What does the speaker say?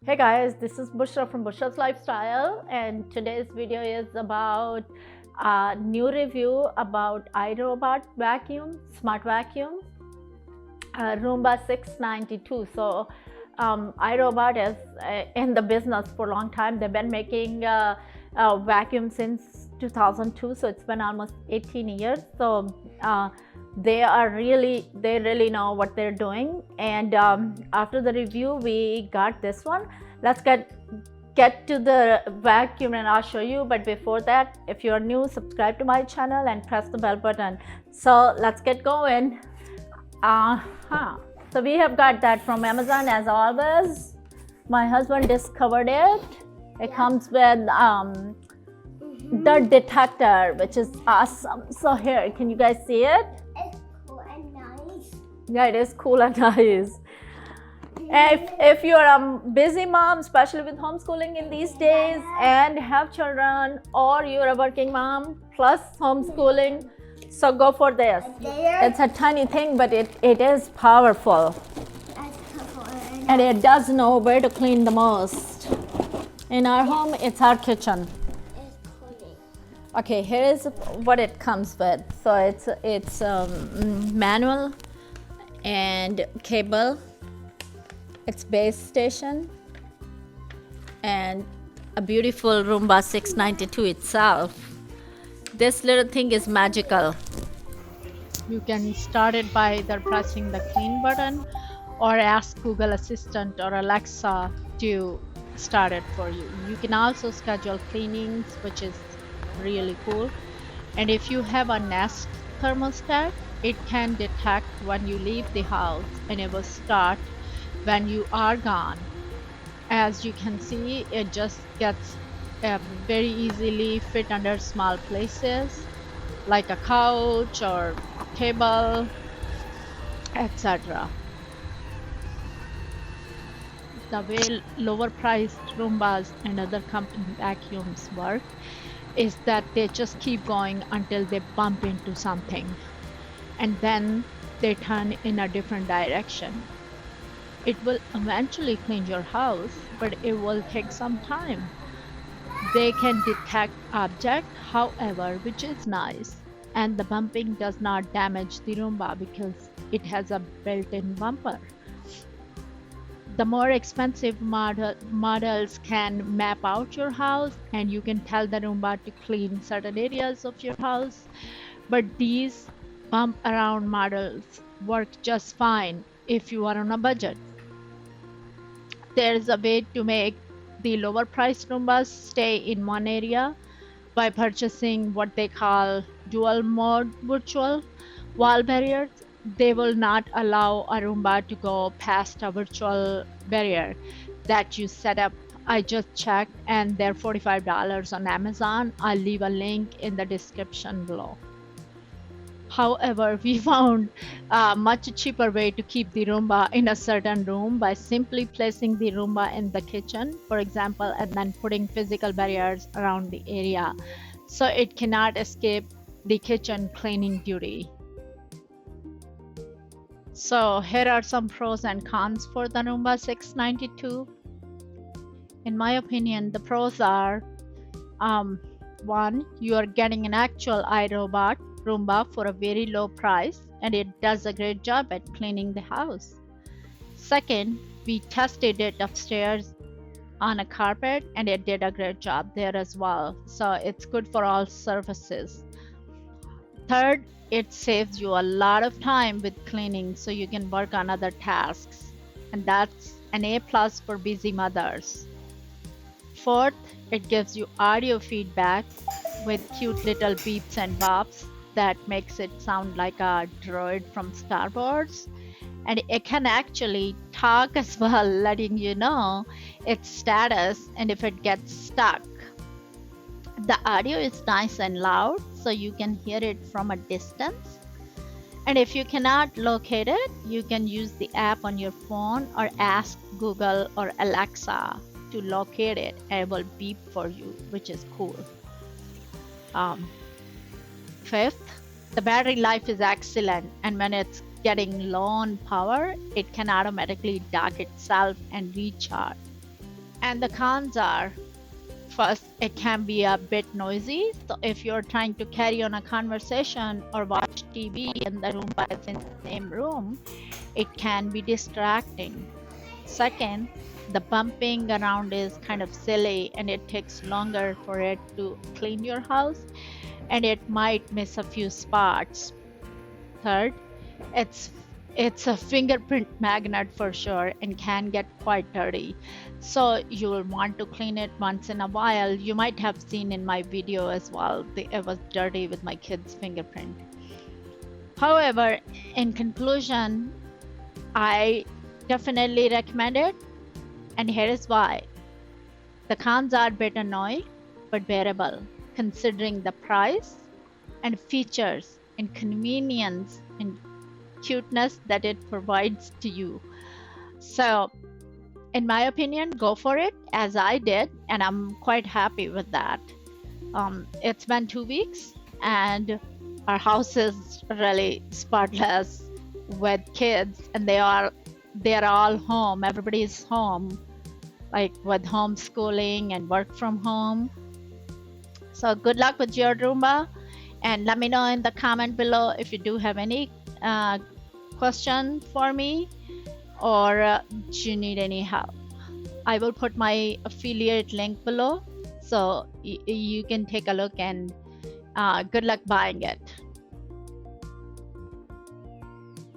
Hey guys, this is Bushra from Bushra's Lifestyle, and today's video is about a new review about iRobot vacuum, smart vacuum, Roomba 692. So iRobot is in the business for a long time. They've been making vacuum since 2002, so it's been almost 18 years. So they really know what they're doing. And after the review, we got this one. Let's get to the vacuum and I'll show you. But before that, if you're new, subscribe to my channel and press the bell button. So let's get going. So we have got that from Amazon as always. My husband discovered it. It comes with dirt detector, which is awesome. So here, can you guys see it? It's cool and nice. Yeah, it is cool and nice. If you're a busy mom, especially with homeschooling in these days, and have children, or you're a working mom plus homeschooling, so go for this. It's a tiny thing, but it is powerful. And it does know where to clean the most. In our home, it's our kitchen. Okay, here is what it comes with. So it's manual and cable. It's base station and a beautiful Roomba 692 itself. This little thing is magical. You can start it by either pressing the clean button or ask Google Assistant or Alexa to start it for you. You can also schedule cleanings, which is really cool. And if you have a Nest thermostat, it can detect when you leave the house and it will start when you are gone. As you can see, it just gets very easily fit under small places like a couch or table, etc. The way lower priced Roombas and other company vacuums work is that they just keep going until they bump into something and then they turn in a different direction. It will eventually clean your house, but it will take some time. They can detect objects, however, which is nice, and the bumping does not damage the Roomba because it has a built-in bumper. The more expensive models can map out your house and you can tell the Roomba to clean certain areas of your house, but these bump around models work just fine if you are on a budget. There's a way to make the lower priced Roombas stay in one area by purchasing what they call dual mode virtual wall barriers. They will not allow a Roomba to go past a virtual barrier that you set up. I just checked and they're $45 on Amazon. I'll leave a link in the description below. However, we found a much cheaper way to keep the Roomba in a certain room by simply placing the Roomba in the kitchen, for example, and then putting physical barriers around the area so it cannot escape the kitchen cleaning duty. So here are some pros and cons for the Roomba 692. In my opinion, the pros are, one, you are getting an actual iRobot Roomba for a very low price and it does a great job at cleaning the house. Second, we tested it upstairs on a carpet and it did a great job there as well. So it's good for all surfaces. Third, it saves you a lot of time with cleaning so you can work on other tasks, and that's an A+ for busy mothers. Fourth, it gives you audio feedback with cute little beeps and bops that makes it sound like a droid from Star Wars, and it can actually talk as well, letting you know its status and if it gets stuck. The audio is nice and loud, so you can hear it from a distance. And if you cannot locate it, you can use the app on your phone or ask Google or Alexa to locate it and it will beep for you, which is cool. Fifth, the battery life is excellent, and when it's getting low on power, it can automatically dock itself and recharge. And the cons are, first, it can be a bit noisy. So if you're trying to carry on a conversation or watch TV and the Roomba is in the same room, it can be distracting. Second, the bumping around is kind of silly and it takes longer for it to clean your house and it might miss a few spots. Third, it's it's a fingerprint magnet for sure and can get quite dirty. So you will want to clean it once in a while. You might have seen in my video as well. It was dirty with my kid's fingerprint. However, in conclusion, I definitely recommend it, and here is why. The cons are a bit annoying, but bearable, considering the price and features and convenience and cuteness that it provides to you. So, in my opinion, go for it as I did, and I'm quite happy with that. It's been 2 weeks, and our house is really spotless with kids, and they're all home. Everybody's home, like with homeschooling and work from home. So good luck with your Roomba, and let me know in the comment below if you do have any question for me, or do you need any help. I will put my affiliate link below, so you can take a look, and good luck buying it.